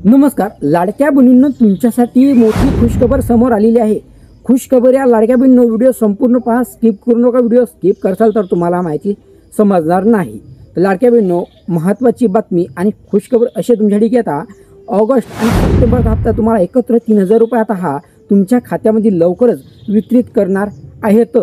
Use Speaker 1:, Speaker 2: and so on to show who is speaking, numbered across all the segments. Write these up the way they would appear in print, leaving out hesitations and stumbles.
Speaker 1: नमस्कार. लाडक्या बहिणींनो, तुमच्यासाठी मोठी खुशखबर समोर आलेली आहे. खुशखबर या लाडक्या बहिणींनो, व्हिडिओ संपूर्ण पहा, स्किप करू नका. व्हिडिओ स्किप करसाल तर तुम्हाला माहिती समजणार नाही. तर लाडक्या बहिणींनो, महत्त्वाची बातमी आणि खुशखबर असे तुमच्यासाठी की आता ऑगस्ट आणि सप्टेंबरचा हप्ता तुम्हाला एकत्र 3000 रुपये आता हा तुमच्या खात्यामध्ये लवकरच वितरित करणार आहेत.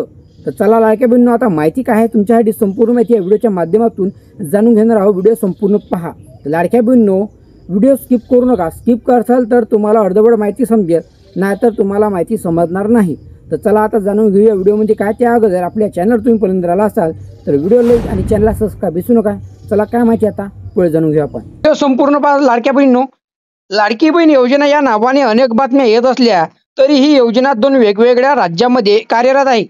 Speaker 1: तर चला लाडक्या बहिणींनो, आता माहिती काय आहे तुमच्यासाठी संपूर्ण माहिती या व्हिडिओच्या माध्यमातून जाणून घेणार आहोत. व्हिडिओ संपूर्ण पहा. तर लाडक्या बहिणींनो, व्हिडिओ स्किप करू नका. स्किप करसाल तर तुम्हाला अर्धवट माहिती समजेल, नाहीतर तुम्हाला माहिती समजणार नाही. तर चला आता जाणून घेऊया व्हिडिओ म्हणजे काय. त्या अगोदर आपल्या चॅनल तुम्ही पर्यंत राहिला असाल तर व्हिडिओ लाईक आणि चॅनलला सबस्क्राईब विसरू नका. चला काय माहिती आता पुढे जाणून घेऊ आपण. व्हिडिओ संपूर्ण पहा लाडक्या बहिणींनो. लाडकी बहीण योजना या नावाने अनेक बातम्या येत असल्या तरी ही योजना 2 वेगवेगळ्या राज्यांमध्ये कार्यरत आहे.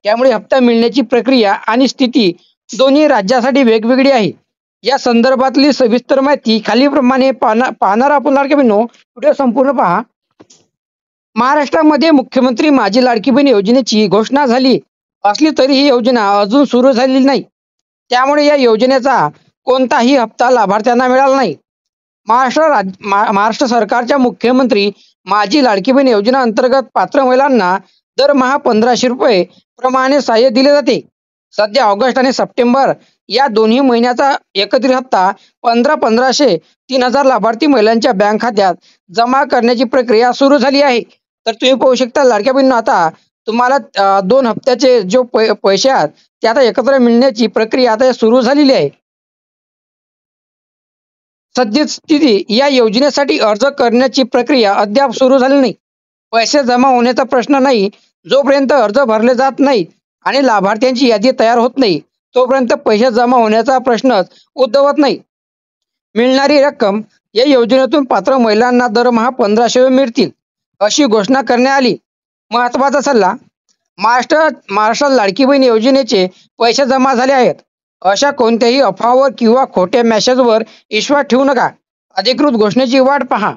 Speaker 1: त्यामुळे हप्ता मिळण्याची प्रक्रिया आणि स्थिती दोन्ही राज्यासाठी वेगवेगळी आहे. या संदर्भातली सविस्तर माहिती खालीलप्रमाणे पाहणार आपण लाडकी बहिणींनो. व्हिडिओ संपूर्ण पहा. महाराष्ट्रामध्ये मुख्यमंत्री माझी लाडकी बहीण योजनेची घोषणा झाली असली तरी ही योजना अजून सुरू झालेली नाही. त्यामुळे या योजनेचा कोणताही हप्ता लाभार्थ्यांना मिळाला नाही. महाराष्ट्र सरकारच्या मुख्यमंत्री माझी लाडकी बहीण योजना अंतर्गत पात्र महिलांना दरमहा 1500 रुपये प्रमाणे सहाय्य दिले जाते. सध्या ऑगस्ट आणि सप्टेंबर या दोन्ही महिन्याचा एकत्रित हप्ता 1500 3000 लाभार्थी महिलांच्या बँक खात्यात जमा करण्याची प्रक्रिया सुरू झाली आहे. तर तुम्ही पाहू शकता लाडक्या बहिणींनो, आता तुम्हाला 2 हप्त्याचे जो पैसे आहेत ते आता एकत्र मिळण्याची प्रक्रिया आता सुरू झालेली आहे. सद्यस्थिती या योजनेसाठी अर्ज करण्याची प्रक्रिया अद्याप सुरू झाली नाही. पैसे जमा होण्याचा प्रश्न नाही. जोपर्यंत अर्ज भरले जात नाहीत आणि लाभार्थ्यांची यादी तयार होत नाही तोपर्यंत पैसे जमा होण्याचा प्रश्नच उद्भवत नाही. मिळणारी रक्कम या योजनेतून पात्र महिलांना दरमहा 1500 मिळतील अशी घोषणा करण्यात आली. महत्त्वाचा सल्ला. महाराष्ट्रात लाडकी बहीण योजनेचे पैसे जमा झाले आहेत अशा कोणत्याही अफवावर किंवा खोट्या मेसेजवर विश्वास ठेवू नका. अधिकृत घोषणेची वाट पहा.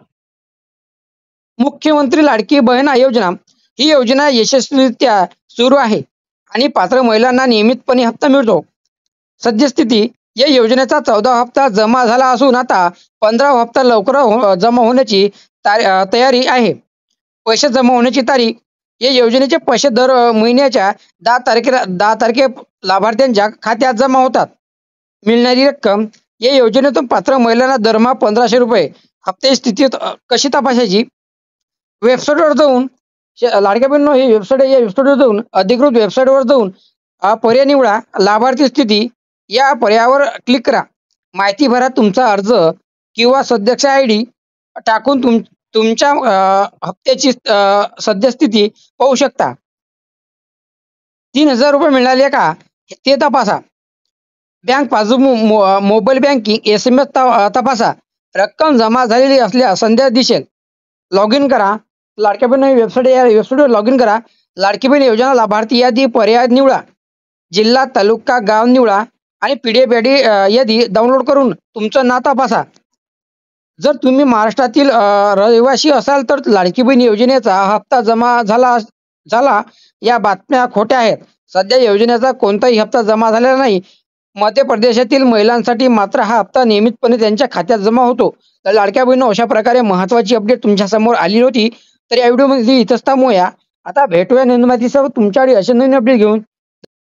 Speaker 1: मुख्यमंत्री लाडकी बहीण योजना ही योजना यशस्वीरित्या सुरू आहे आणि पात्र महिलांना नियमितपणे हप्ता मिळतो. सद्यस्थिती या योजनेचा 14 हप्ता जमा झाला असून आता 15 हप्ता लवकर जमा होण्याची तयारी आहे. पैसे जमा होण्याची तारीख. या योजनेचे पैसे दर महिन्याच्या 10 तारखे लाभार्थ्यांच्या खात्यात जमा होतात. मिळणारी रक्कम. या योजनेतून पात्र महिलांना दरमहा 1500 रुपये. हप्त्याची स्थिती कशी तपासायची. वेबसाईटवर जाऊन लाडक्या बहिणींनो, ही वेबसाईट आहे. या वेबसाईटवर जाऊन अधिकृत वेबसाईटवर जाऊन पर्याय निवडा. लाभार्थी स्थिती या पर्यायावर क्लिक करा. माहिती भरा. तुमचा अर्ज किंवा सदस्य ID टाकून तुमच्या हप्त्याची सद्यस्थिती पाहू शकता. 3000 रुपये मिळाले का ते तपासा. Bank passbook, mobile banking, SMS तपासा. रक्कम जमा झालेली असल्यास संदेश दिसेल. लॉग इन करा. लाडक्या बहीण वेबसाईट, या वेबसाईटवर लॉग इन करा. लाडकी बहीण योजना लाभार्थी यादी पर्याय निवडा. जिल्हा, तालुका, गाव निवडा आणि PDF यादी डाउनलोड करून तुमचं नाव तपासा. जर तुम्ही महाराष्ट्रातील रहिवासी असाल तर लाडकी बहीण योजनेचा हप्ता जमा झाला या बातम्या खोट्या आहेत. सध्या योजनेचा कोणताही हप्ता जमा झालेला नाही. मध्य प्रदेशातील महिलांसाठी मात्र हा हप्ता नियमितपणे त्यांच्या खात्यात जमा होतो. तर लाडक्या बहिणींनो, अशा प्रकारे महत्त्वाची अपडेट तुमच्या समोर आली होती. तर या व्हिडिओमध्ये इथंच थांबूया. आता भेटूया नवीन माहितीसह तुमच्याकडे असे नवीन अपडेट घेऊन.